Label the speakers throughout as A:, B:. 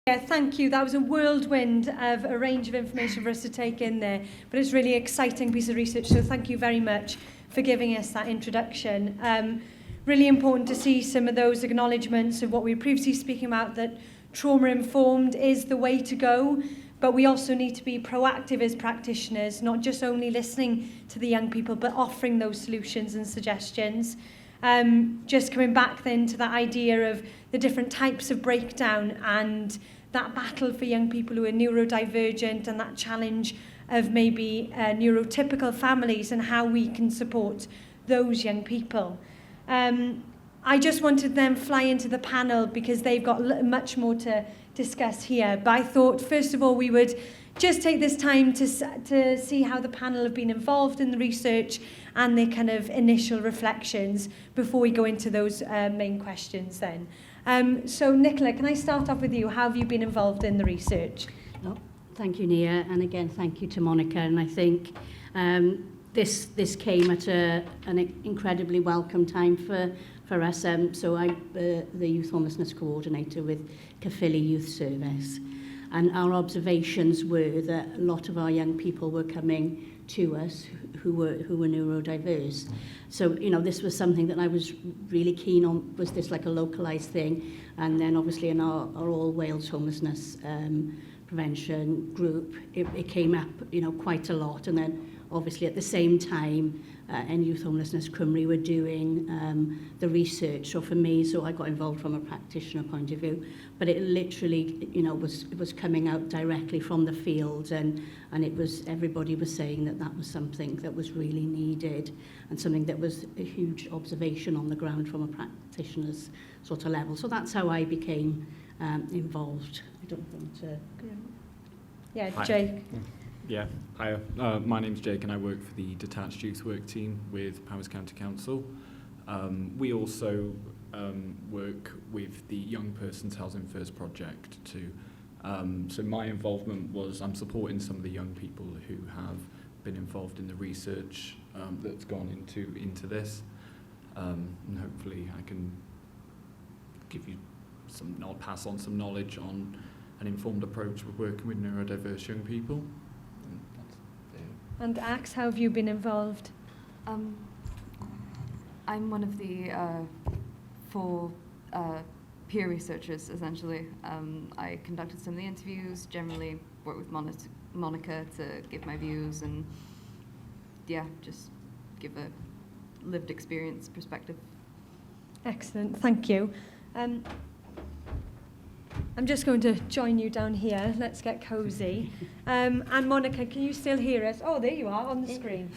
A: Yeah, thank you. That was a whirlwind of a range of information for us to take in there, but it's a really exciting piece of research, so thank you very much for giving us that introduction. Really important to see some of those acknowledgements of what we were previously speaking about, that trauma-informed is the way to go, but we also need to be proactive as practitioners, not just only listening to the young people, but offering those solutions and suggestions. Just coming back then to that idea of the different types of breakdown and that battle for young people who are neurodivergent, and that challenge of maybe neurotypical families and how we can support those young people. I just wanted them fly into the panel because they've got much more to discuss here. But I thought, first of all, we would just take this time to see how the panel have been involved in the research and their kind of initial reflections before we go into those main questions then. So Nicola, can I start off with you? How have you been involved in the research?
B: Oh, thank you, Nia, and again, thank you to Monica. And I think this came at an incredibly welcome time for us. So I'm the Youth Homelessness Coordinator with Caerphilly Youth Service. And our observations were that a lot of our young people were coming to us who were neurodiverse. So, you know, this was something that I was really keen on. Was this like a localised thing? And then obviously in our All Wales Homelessness Prevention group, it came up, you know, quite a lot. And then obviously at the same time, and Youth Homelessness Cymru were doing the research. So for me, I got involved from a practitioner point of view, but it literally, you know, was coming out directly from the field, and it was, everybody was saying that was something that was really needed, and something that was a huge observation on the ground from a practitioner's sort of level. So that's how I became involved. I don't want to...
A: Yeah, Jake.
C: Yeah, hi. My name's Jake and I work for the Detached Youth Work Team with Powys County Council. We also work with the Young Persons Housing First project too. So my involvement was, I'm supporting some of the young people who have been involved in the research that's gone into this. And hopefully I can give you I'll pass on some knowledge on an informed approach with working with neurodiverse young people.
A: And Axe, how have you been involved?
D: I'm one of the 4 peer researchers, essentially. I conducted some of the interviews, generally worked with Monica to give my views, and yeah, just give a lived experience perspective.
A: Excellent, thank you. I'm just going to join you down here. Let's get cosy. And Monica, can you still hear us? Oh, there you are on the screen.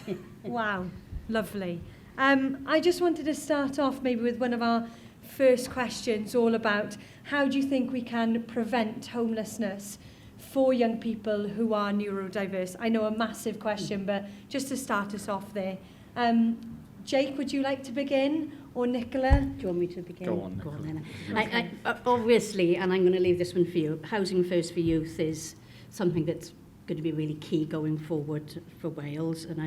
A: Wow, lovely. I just wanted to start off maybe with one of our first questions, all about how do you think we can prevent homelessness for young people who are neurodiverse? I know a massive question, but just to start us off there. Jake, would you like to begin? Or Nicola?
B: Do you want me to begin?
C: Go on, Nicola.
B: I obviously, and I'm going to leave this one for you, Housing First for Youth is something that's going to be really key going forward for Wales, and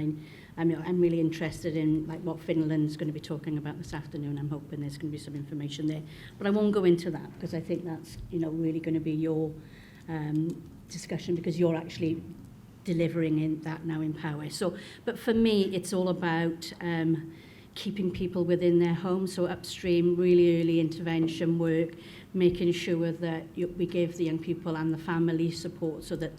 B: I'm really interested in like what Finland's going to be talking about this afternoon. I'm hoping there's going to be some information there, but I won't go into that because I think that's, you know, really going to be your discussion, because you're actually delivering in that now in Powys. So, but for me, it's all about keeping people within their homes, so upstream, really early intervention work, making sure that we give the young people and the family support so that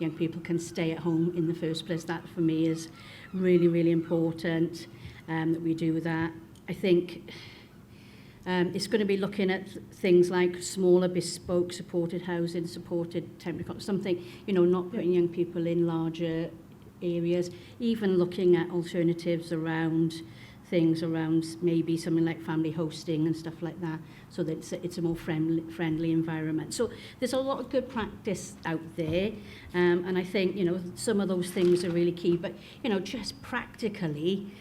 B: young people can stay at home in the first place. That for me is really, really important, that we do that. I think it's going to be looking at things like smaller, bespoke, supported housing, supported temporary, something, you know, not putting young people in larger areas, even looking at alternatives around things around maybe something like family hosting and stuff like that, so that it's a more friendly environment. So there's a lot of good practice out there, and I think, you know, some of those things are really key. But, you know, just practically,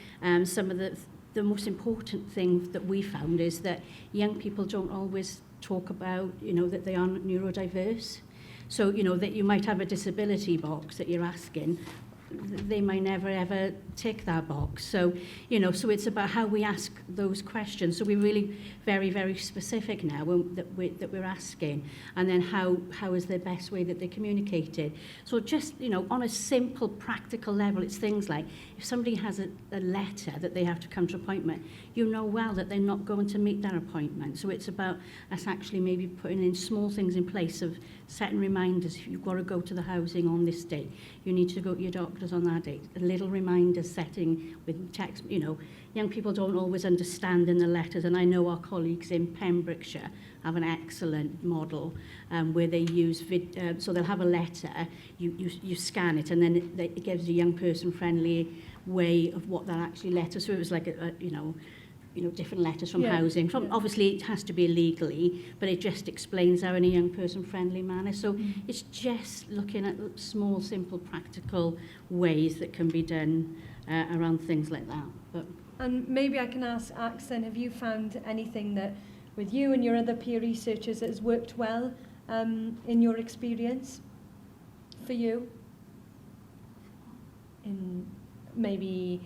B: some of the most important thing that we found is that young people don't always talk about, you know, that they are neurodiverse. So, you know, that you might have a disability box that you're asking, they might never ever tick that box. So, so it's about how we ask those questions. So we're really very, very specific now that we're asking, and then how is the best way that they communicated. So just, on a simple, practical level, it's things like if somebody has a letter that they have to come to appointment, well that they're not going to meet that appointment. So it's about us actually maybe putting in small things in place of setting reminders. If you've got to go to the housing on this date, you need to go to your doctors on that date. A little reminder setting with text. Young people don't always understand in the letters, and I know our colleagues in Pembrokeshire have an excellent model where they use so they'll have a letter, you scan it, and then it gives a young person friendly way of what that actually letter. So it was like different letters from housing. Obviously, it has to be legally, but it just explains how in a young person-friendly manner. So it's just looking at small, simple, practical ways that can be done around things like that.
A: And maybe I can ask Ax then, have you found anything that, with you and your other peer researchers, that has worked well in your experience for you? In maybe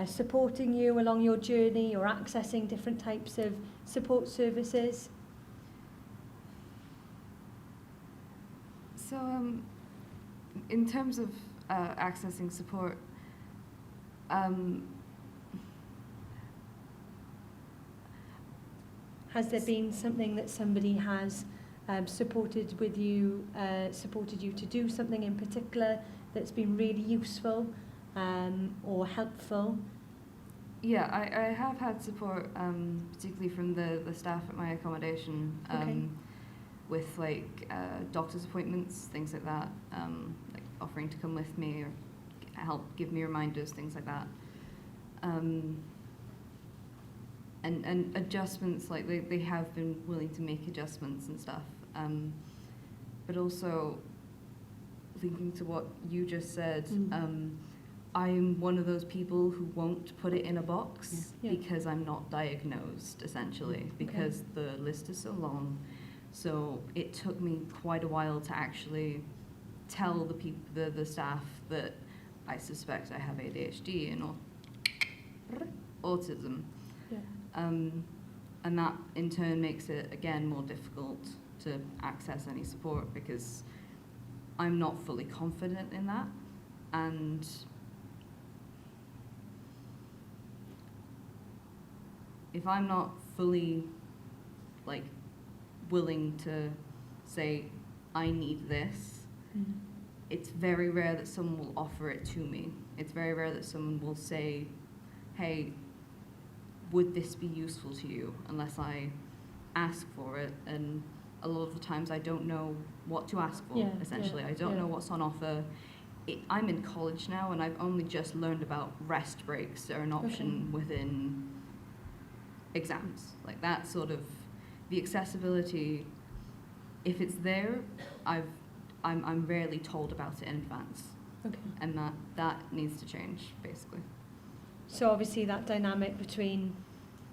A: supporting you along your journey or accessing different types of support services?
D: So in terms of accessing support,
A: has there been something that somebody has supported you to do something in particular that's been really useful or helpful?
D: Yeah, I have had support, particularly from the staff at my accommodation, with doctor's appointments, things like that, like offering to come with me or help give me reminders, things like that. And adjustments, like they have been willing to make adjustments and stuff. But also, linking to what you just said, I'm one of those people who won't put it in a box because I'm not diagnosed, essentially, because the list is so long. So it took me quite a while to actually tell the staff that I suspect I have ADHD and autism.
A: Yeah.
D: And that in turn makes it again more difficult to access any support because I'm not fully confident in that, and if I'm not fully willing to say I need this, it's very rare that someone will offer it to me. It's very rare that someone will say, hey, would this be useful to you, unless I ask for it. And a lot of the times I don't know what to ask for, essentially. I don't know what's on offer. I'm in college now and I've only just learned about rest breaks are an option within exams. Like that sort of, the accessibility, if it's there, I'm rarely told about it in advance. And that needs to change, basically.
A: So obviously that dynamic between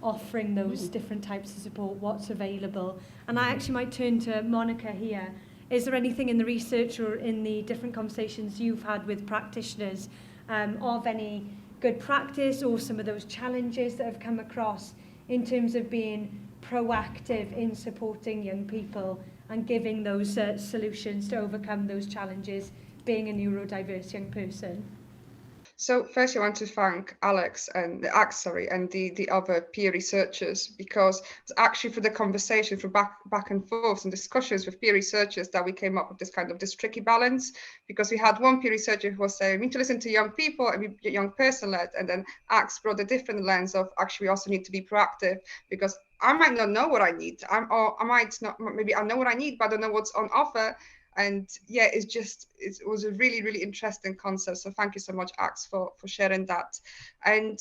A: offering those different types of support, what's available. And I actually might turn to Monica here. Is there anything in the research or in the different conversations you've had with practitioners of any good practice or some of those challenges that have come across in terms of being proactive in supporting young people and giving those solutions to overcome those challenges, being a neurodiverse young person?
E: So first I want to thank Ax and the other peer researchers, because it's actually for the conversation, for back and forth and discussions with peer researchers that we came up with this tricky balance, because we had one peer researcher who was saying we need to listen to young people and be young person led, and then Ax brought a different lens of actually we also need to be proactive, because I might not know what I need. I might not, maybe I know what I need, but I don't know what's on offer. And yeah, it was a really, really interesting concept. So thank you so much, Ax, for sharing that. And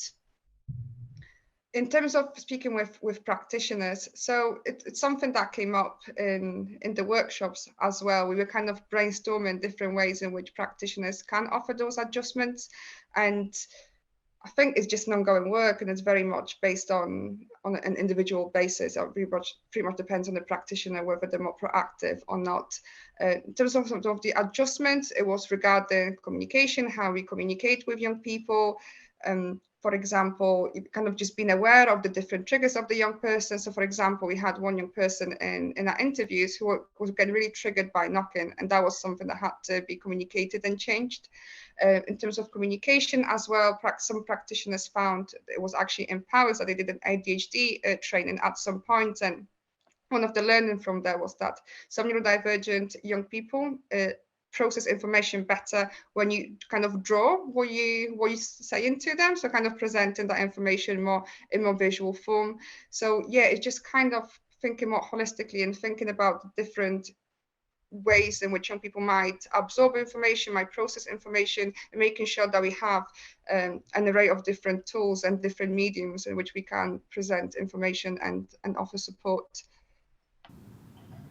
E: in terms of speaking with practitioners, so it's something that came up in the workshops as well. We were kind of brainstorming different ways in which practitioners can offer those adjustments. And I think it's just an ongoing work, and it's very much based on an individual basis. It pretty much depends on the practitioner whether they're more proactive or not. In terms of some of the adjustments, it was regarding communication, how we communicate with young people. For example, kind of just being aware of the different triggers of the young person. So, for example, we had one young person in our interviews who was getting really triggered by knocking, and that was something that had to be communicated and changed. In terms of communication as well, some practitioners found it was actually in Powers that they did an ADHD training at some point, and one of the learning from there was that some neurodivergent young people process information better when you kind of draw what you say into them, so kind of presenting that information more in more visual form. So yeah, it's just kind of thinking more holistically and thinking about the different ways in which young people might absorb information, might process information, and making sure that we have an array of different tools and different mediums in which we can present information and offer support.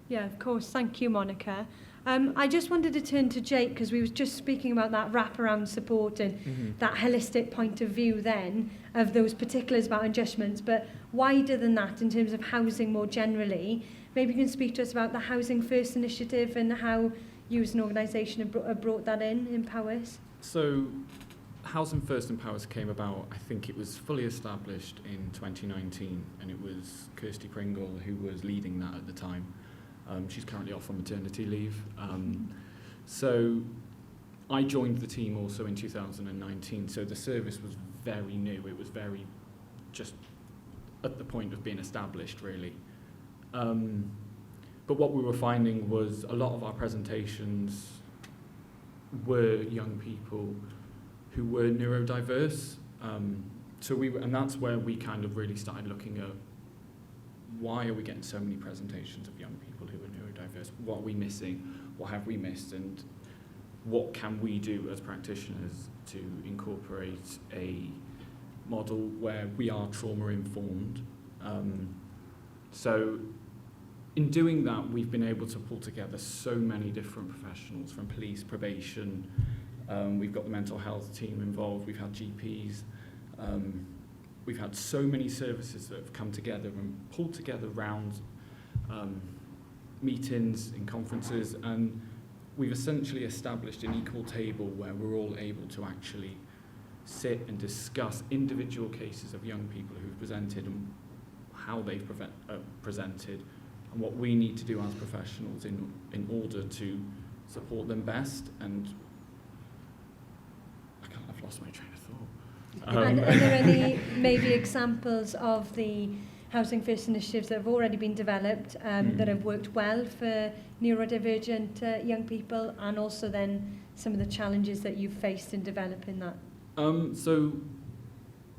A: Yeah, of course. Thank you, Monica. I just wanted to turn to Jake, because we were just speaking about that wraparound support and that holistic point of view then of those particulars about adjustments, but wider than that in terms of housing more generally. Maybe you can speak to us about the Housing First initiative and how you as an organisation have brought that in Powys.
C: So Housing First in Powys came about, I think it was fully established in 2019, and it was Kirsty Pringle who was leading that at the time. She's currently off on maternity leave. So I joined the team also in 2019, so the service was very new. It was very just at the point of being established, really. But what we were finding was a lot of our presentations were young people who were neurodiverse. And that's where we kind of really started looking at why are we getting so many presentations of young people who are neurodiverse? What are we missing? What have we missed? And what can we do as practitioners to incorporate a model where we are trauma-informed? So in doing that, we've been able to pull together so many different professionals, from police, probation, we've got the mental health team involved, we've had GPs, we've had so many services that have come together and pulled together around meetings and conferences, and we've essentially established an equal table where we're all able to actually sit and discuss individual cases of young people who've presented and how they've presented and what we need to do as professionals in order to support them best. And I've lost my train of thought.
A: And are there any maybe examples of the Housing First initiatives that have already been developed that have worked well for neurodivergent young people, and also then some of the challenges that you've faced in developing that?
C: So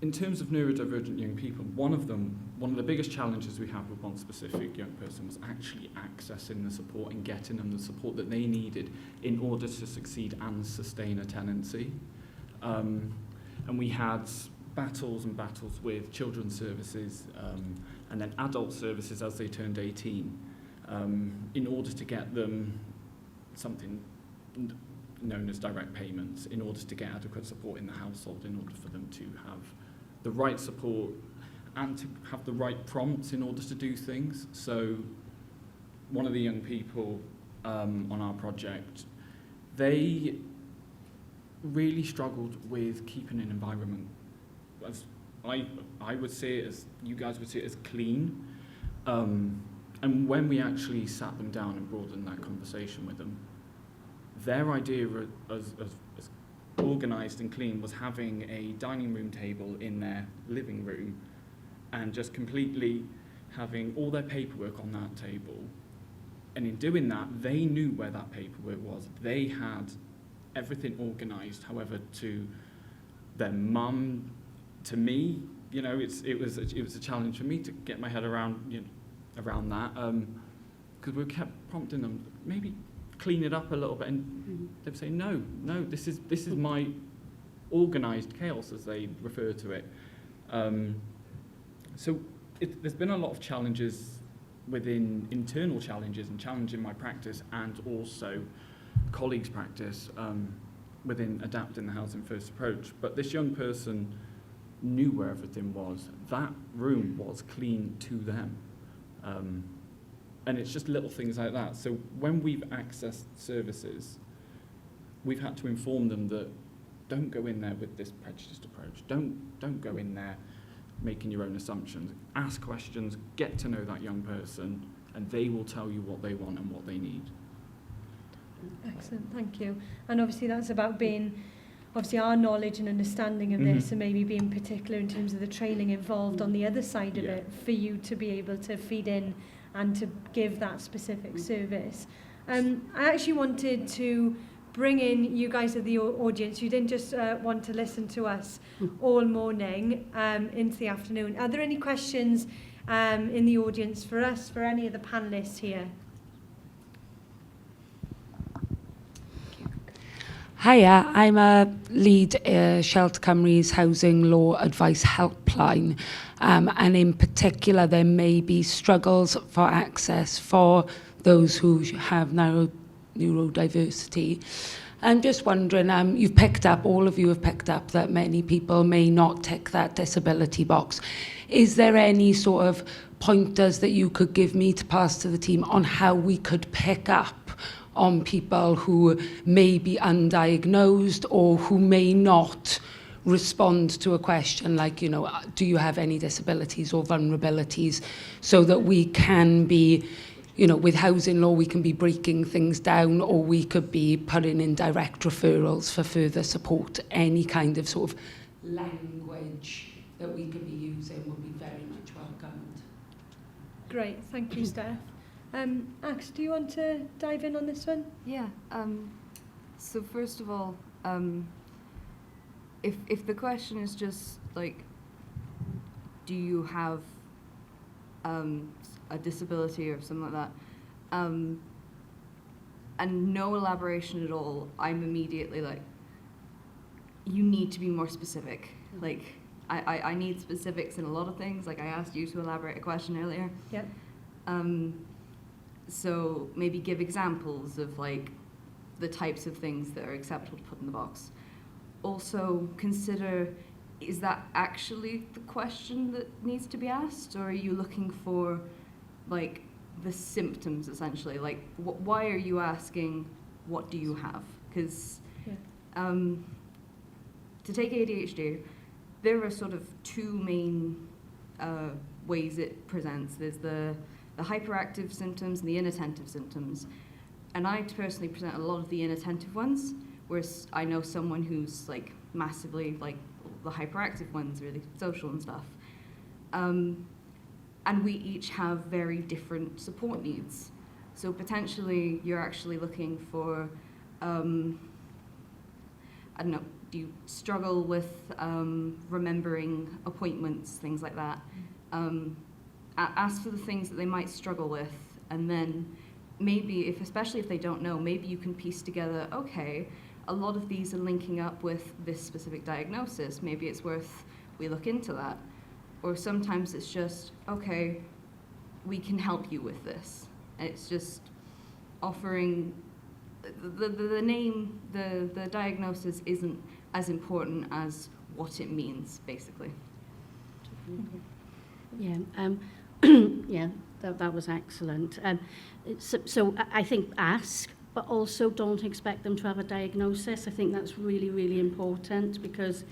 C: in terms of neurodivergent young people, one of the biggest challenges we have with one specific young person was actually accessing the support and getting them the support that they needed in order to succeed and sustain a tenancy. And we had battles and battles with children's services and then adult services as they turned 18 in order to get them something known as direct payments, in order to get adequate support in the household, in order for them to have the right support and to have the right prompts in order to do things. So one of the young people on our project, they really struggled with keeping an environment, as I would see it, as you guys would see it, as clean. And when we actually sat them down and broadened that conversation with them, their idea as organised and clean was having a dining room table in their living room and just completely having all their paperwork on that table. And in doing that, they knew where that paperwork was. They had everything organised. However, to their mum, to me, you know, it was a challenge for me to get my head around that, because we kept prompting them, maybe clean it up a little bit, and they'd say, no, this is my organised chaos, as they refer to it. So there's been a lot of challenges within internal challenges and challenging my practice, and also colleagues' practice within adapting the Housing First approach. But this young person knew where everything was. That room was clean to them. And it's just little things like that. So when we've accessed services, we've had to inform them that don't go in there with this prejudiced approach. Don't go in there making your own assumptions. Ask questions, get to know that young person, and they will tell you what they want and what they need.
A: Excellent, thank you. And obviously that's about being, obviously our knowledge and understanding of this, and maybe being particular in terms of the training involved on the other side of it, for you to be able to feed in and to give that specific service. I actually wanted to bring in you guys of the audience. You didn't just want to listen to us all morning into the afternoon. Are there any questions in the audience for us, for any of the panellists here?
F: Hiya, I'm a lead Shelter Cymru's Housing Law Advice Helpline, and in particular there may be struggles for access for those who have neurodiversity. I'm just wondering, all of you have picked up that many people may not tick that disability box. Is there any sort of pointers that you could give me to pass to the team on how we could pick up on people who may be undiagnosed or who may not respond to a question like, do you have any disabilities or vulnerabilities, so that we can be, with housing law, we can be breaking things down, or we could be putting in direct referrals for further support. Any kind of sort of language that we could be using would be very much welcomed.
A: Great, thank you, Steph. Ax, do you want to dive in on this one?
D: Yeah. So first of all, if the question is just like, do you have a disability or something like that, and no elaboration at all, I'm immediately like, you need to be more specific. Like, I need specifics in a lot of things. Like I asked you to elaborate a question earlier.
A: Yep.
D: So maybe give examples of like the types of things that are acceptable to put in the box. Also consider, is that actually the question that needs to be asked, or are you looking for like the symptoms essentially? Like why are you asking what do you have? Because to take ADHD, there are sort of two main ways it presents. There's the hyperactive symptoms and the inattentive symptoms. And I personally present a lot of the inattentive ones, whereas I know someone who's like massively, like the hyperactive ones, really social and stuff. And we each have very different support needs. So potentially you're actually looking for, I don't know, do you struggle with remembering appointments, things like that? Ask for the things that they might struggle with, and then maybe, especially if they don't know, maybe you can piece together, okay, a lot of these are linking up with this specific diagnosis, maybe it's worth we look into that. Or sometimes it's just, okay, we can help you with this. And it's just offering, the name, the diagnosis isn't as important as what it means, basically.
B: Yeah, yeah, that was excellent. So I think ask, but also don't expect them to have a diagnosis. I think that's really, really important, because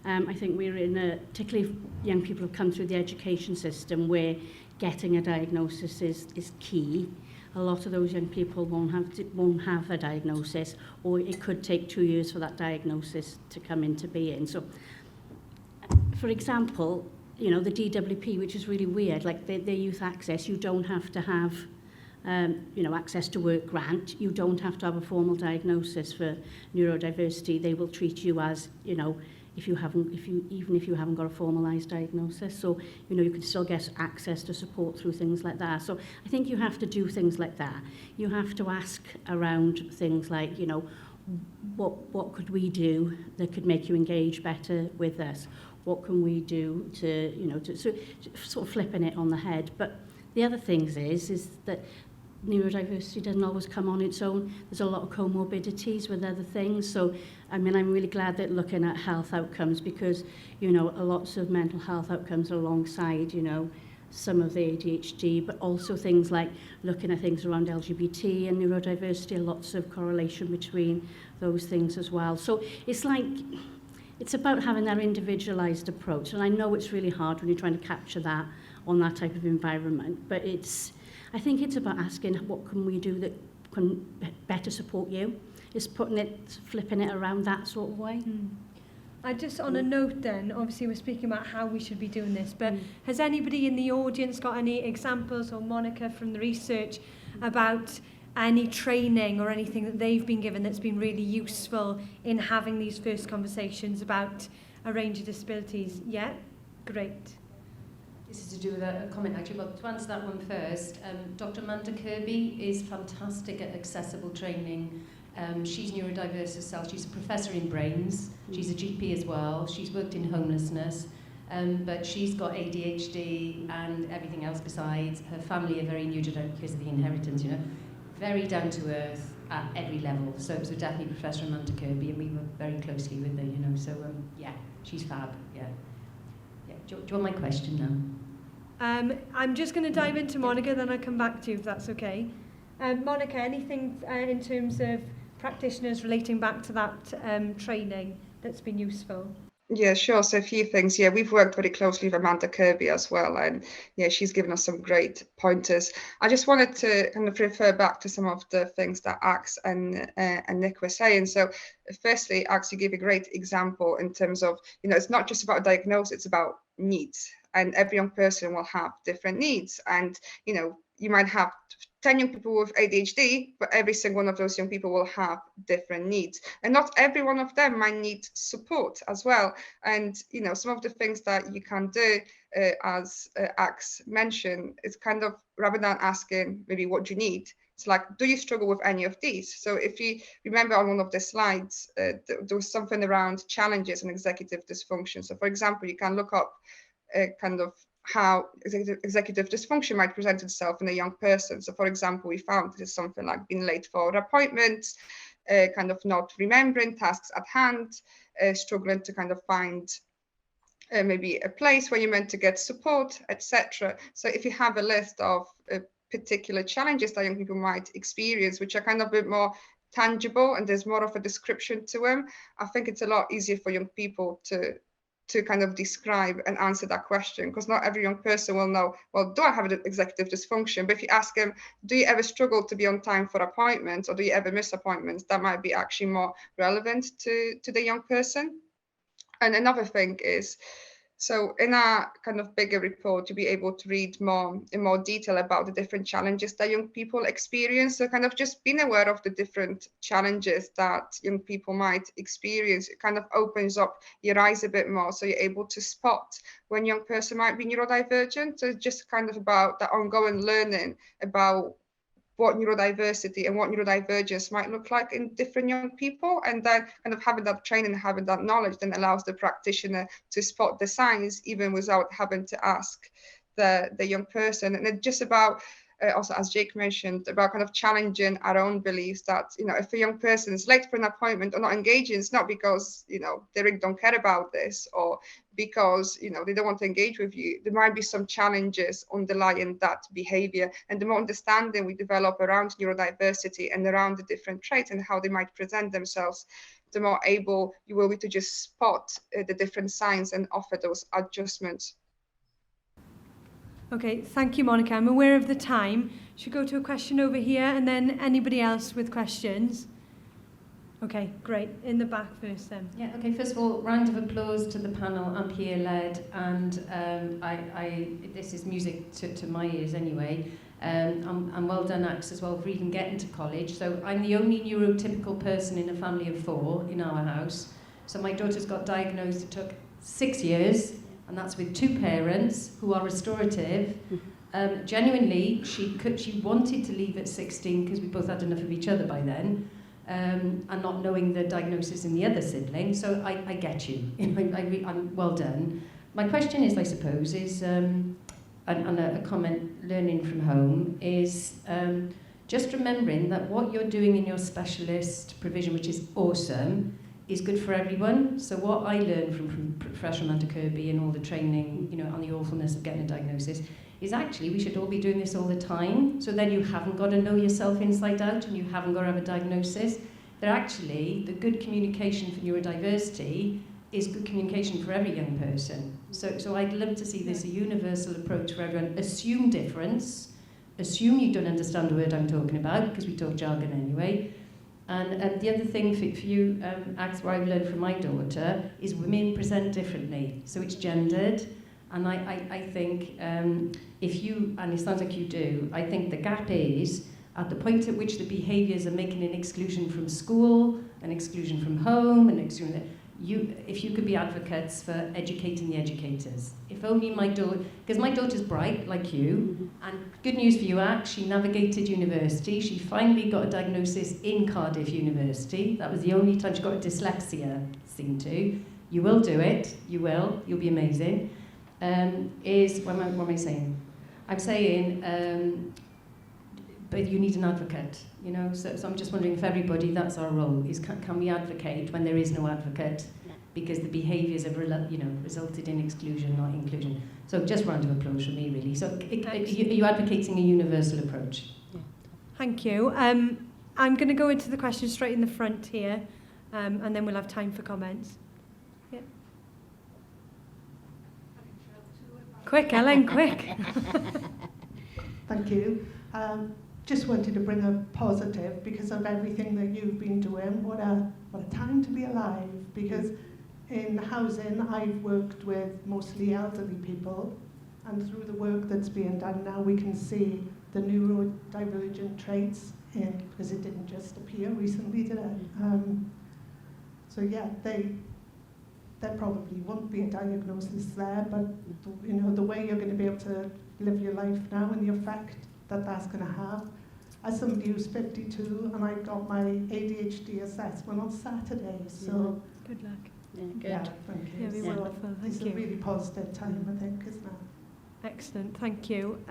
B: I think we're in particularly if young people have come through the education system where getting a diagnosis is key. A lot of those young people won't have a diagnosis, or it could take 2 years for that diagnosis to come into being. So, for example, the DWP, which is really weird, like their youth access, you don't have to have, access to work grant. You don't have to have a formal diagnosis for neurodiversity. They will treat you as, even if you haven't got a formalised diagnosis. So, you can still get access to support through things like that. So I think you have to do things like that. You have to ask around things like, what could we do that could make you engage better with us? What can we do to sort of flipping it on the head? But the other things is that neurodiversity doesn't always come on its own. There's a lot of comorbidities with other things. So, I mean, I'm really glad that looking at health outcomes, because, you know, lots of mental health outcomes alongside, you know, some of the ADHD, but also things like looking at things around LGBT and neurodiversity, lots of correlation between those things as well. So it's like, it's about having that individualized approach. And I know it's really hard when you're trying to capture that on that type of environment, but I think it's about asking, what can we do that can better support you? It's flipping it around that sort of way.
A: I just, on a note then, obviously we're speaking about how we should be doing this, but has anybody in the audience got any examples, or Monica from the research, about any training or anything that they've been given that's been really useful in having these first conversations about a range of disabilities? Yeah? Great.
G: This is to do with a comment actually, but to answer that one first, Dr. Amanda Kirby is fantastic at accessible training. She's neurodiverse herself. She's a professor in brains. She's a GP as well. She's worked in homelessness, but she's got ADHD and everything else besides. Her family are very neurodiverse because of the inheritance, you know. Very down to earth at every level. So definitely Professor Amanda Kirby, and we work very closely with her, you know. So yeah, she's fab. Yeah. Do you want my question now?
A: I'm just going to dive into Monica, then I'll come back to you if that's okay. Monica, anything in terms of practitioners relating back to that training that's been useful?
E: Yeah, sure. So a few things. Yeah, we've worked very closely with Amanda Kirby as well, and yeah, she's given us some great pointers. I just wanted to kind of refer back to some of the things that Ax and Nick were saying. So firstly, Ax, you gave a great example in terms of, you know, it's not just about diagnosis, it's about needs, and every young person will have different needs. And, you know, you might have 10 young people with ADHD, but every single one of those young people will have different needs. And not every one of them might need support as well. And, you know, some of the things that you can do, as Ax mentioned, is kind of, rather than asking maybe what do you need, it's like, do you struggle with any of these? So if you remember on one of the slides, there was something around challenges and executive dysfunction. So for example, you can look up kind of how executive dysfunction might present itself in a young person. So for example, we found this is something like being late for appointments, kind of not remembering tasks at hand, struggling to kind of find maybe a place where you're meant to get support, etc. So if you have a list of particular challenges that young people might experience, which are kind of a bit more tangible and there's more of a description to them, I think it's a lot easier for young people to kind of describe and answer that question, because not every young person will know, well, do I have an executive dysfunction? But if you ask them, do you ever struggle to be on time for appointments, or do you ever miss appointments, that might be actually more relevant to the young person. And another thing is, so in our kind of bigger report, you'll be able to read in more detail about the different challenges that young people experience. So kind of just being aware of the different challenges that young people might experience, it kind of opens up your eyes a bit more. So you're able to spot when young person might be neurodivergent. So it's just kind of about that ongoing learning about what neurodiversity and what neurodivergence might look like in different young people, and then kind of having that training, having that knowledge, then allows the practitioner to spot the signs even without having to ask the young person. And it's just about also, as Jake mentioned, about kind of challenging our own beliefs that, you know, if a young person is late for an appointment or not engaging, it's not because, you know, they really don't care about this, or because, you know, they don't want to engage with you. There might be some challenges underlying that behavior. And the more understanding we develop around neurodiversity and around the different traits and how they might present themselves, the more able you will be to just spot the different signs and offer those adjustments.
A: Okay, thank you, Monica. I'm aware of the time. Should we go to a question over here, and then anybody else with questions? Okay, great. In the back first then.
G: Yeah, okay, first of all, round of applause to the panel. I'm peer-led, and this is music to my ears anyway. And well done, Ax, as well, for even getting to college. So I'm the only neurotypical person in a family of 4 in our house. So my daughter's got diagnosed, it took 6 years, and that's with 2 parents who are restorative. Genuinely, she wanted to leave at 16 because we both had enough of each other by then, and not knowing the diagnosis in the other sibling. So I get you. I'm well done. My question is, I suppose, is and a comment learning from home is, just remembering that what you're doing in your specialist provision, which is awesome, is good for everyone. So what I learned from Professor Amanda Kirby and all the training, you know, on the awfulness of getting a diagnosis, is actually we should all be doing this all the time. So then you haven't got to know yourself inside out and you haven't got to have a diagnosis. They're actually, the good communication for neurodiversity is good communication for every young person. So I'd love to see this a universal approach for everyone. Assume difference. Assume you don't understand the word I'm talking about, because we talk jargon anyway. And the other thing for you, Ax, what I've learned from my daughter, is women present differently. So it's gendered. And I think if you, and it sounds like you do, I think the gap is at the point at which the behaviours are making an exclusion from school, an exclusion from home, an exclusion, if you could be advocates for educating the educators. If only my daughter, because my daughter's bright, like you, and good news for you, Ax, she navigated university. She finally got a diagnosis in Cardiff University. That was the only time she got a dyslexia, seemed to. You will do it, you will, you'll be amazing. What am I saying? I'm saying, but you need an advocate, you know. So I'm just wondering if everybody, that's our role, is can we advocate when there is no advocate, because the behaviours have resulted in exclusion, not inclusion. So just round of applause from me, really. So are you advocating a universal approach?
B: Yeah.
A: Thank you. I'm going to go into the question straight in the front here, and then we'll have time for comments. Yeah. Quick, Ellen, quick.
H: Thank you. Just wanted to bring a positive because of everything that you've been doing. What a time to be alive, because in housing I've worked with mostly elderly people, and through the work that's being done now we can see the neurodivergent traits because it didn't just appear recently, did it? So yeah, there probably won't be a diagnosis there, but you know, the way you're going to be able to live your life now and the effect that that's going to have. As somebody who's 52, and I got my ADHD assessment on Saturday, so
A: Good luck.
B: Yeah, good.
H: yeah, thank you.
A: Yeah, we
H: So
A: wonderful.
H: it's
A: Thank
H: a
A: you.
H: really positive time, I think, isn't it?
A: Excellent, thank you.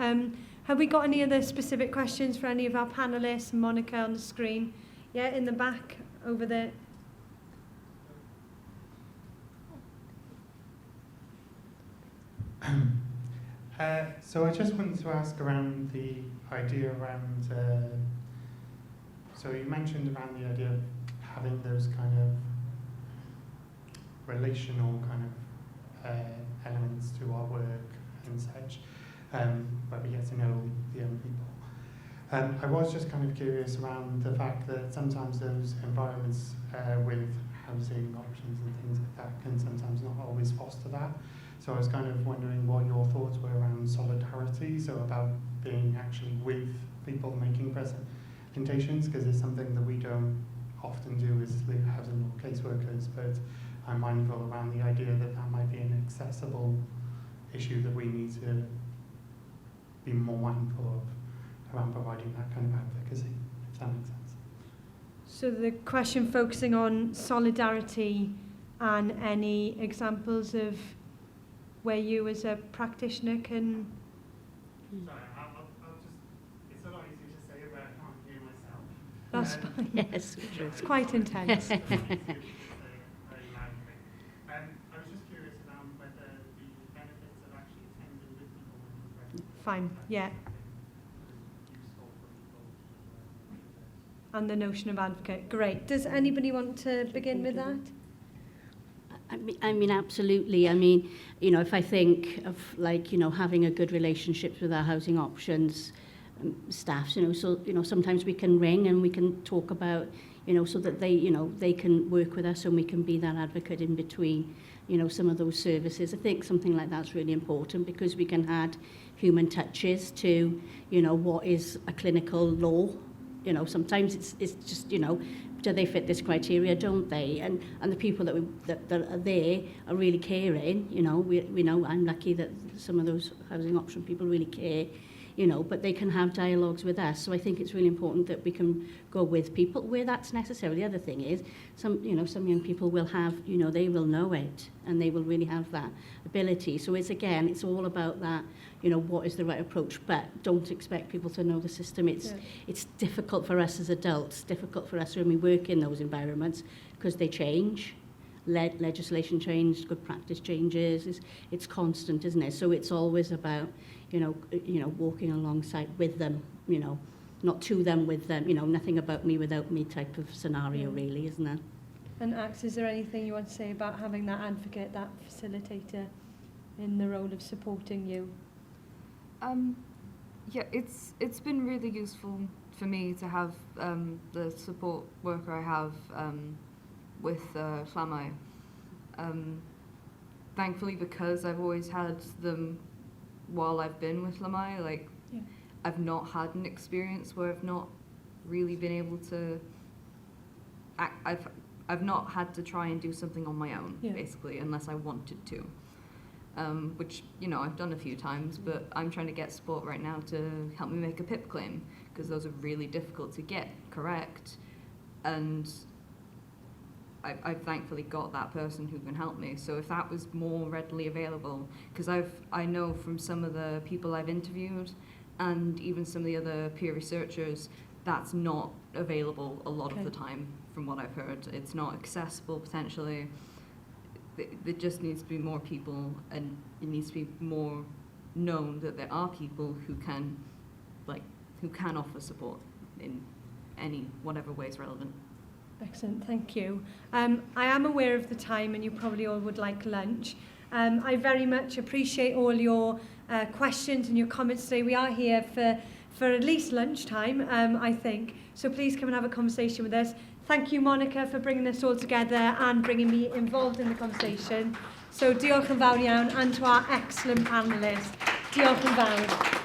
A: Have we got any other specific questions for any of our panellists? Monica on the screen. Yeah, in the back, over there.
I: So I just wanted to ask around the idea around, so you mentioned around the idea of having those kind of relational kind of elements to our work and such, where we get to know the young people. I was just kind of curious around the fact that sometimes those environments with housing options and things like that can sometimes not always foster that. So I was kind of wondering what your thoughts were around solidarity, so about being actually with people making presentations, because it's something that we don't often do as housing or caseworkers, but I'm mindful around the idea that that might be an accessible issue that we need to be more mindful of around providing that kind of advocacy, if that makes sense.
A: So the question focusing on solidarity and any examples of where you as a practitioner can...
I: Sorry, I'll just, it's a lot easier to say it where I can't hear myself.
A: That's fine.
B: Yes, true.
A: It's quite intense.
I: I was just curious around whether the benefits of actually attending with people when you're present.
A: Fine, yeah.
I: Useful for people.
A: And the notion of advocate. Great. Does anybody want to begin with that?
B: I mean, absolutely. I mean, you know, if I think of, like, you know, having a good relationship with our housing options staff, you know, so, you know, sometimes we can ring and we can talk about, you know, so that they, you know, they can work with us and we can be that advocate in between, you know, some of those services. I think something like that's really important because we can add human touches to, you know, what is a clinical law. You know, sometimes it's just, you know, do they fit this criteria, don't they? And the people that are there are really caring, you know. We know I'm lucky that some of those housing option people really care, you know, but they can have dialogues with us. So I think it's really important that we can go with people where that's necessary. The other thing is, some young people will have, you know, they will know it and they will really have that ability. So it's all about that, you know, what is the right approach, but don't expect people to know the system. It's difficult for us as adults, difficult for us when we work in those environments because they change. Legislation changes, good practice changes. It's constant, isn't it? So it's always about, you know, walking alongside with them, you know, not to them, with them, you know, nothing about me without me type of scenario, really, isn't it?
A: And Ax, is there anything you want to say about having that advocate, that facilitator in the role of supporting you?
D: Yeah, it's been really useful for me to have the support worker I have with Llamau. Thankfully, because I've always had them while I've been with Llamau, like, I've not had an experience where I've not really been able to I've not had to try and do something on my own, basically, unless I wanted to. Which, you know, I've done a few times, but I'm trying to get support right now to help me make a PIP claim, because those are really difficult to get correct. And I've thankfully got that person who can help me. So if that was more readily available, because I know from some of the people I've interviewed and even some of the other peer researchers, that's not available a lot of the time, from what I've heard. It's not accessible potentially. There just needs to be more people, and it needs to be more known that there are people who can offer support in any whatever way is relevant.
A: Excellent, thank you. I am aware of the time and you probably all would like lunch. I very much appreciate all your questions and your comments today. We are here for at least lunchtime, I think. So please come and have a conversation with us. Thank you, Monica, for bringing this all together and bringing me involved in the conversation. So diolch yn fawr iawn, and to our excellent panellists. Diolch yn fawr.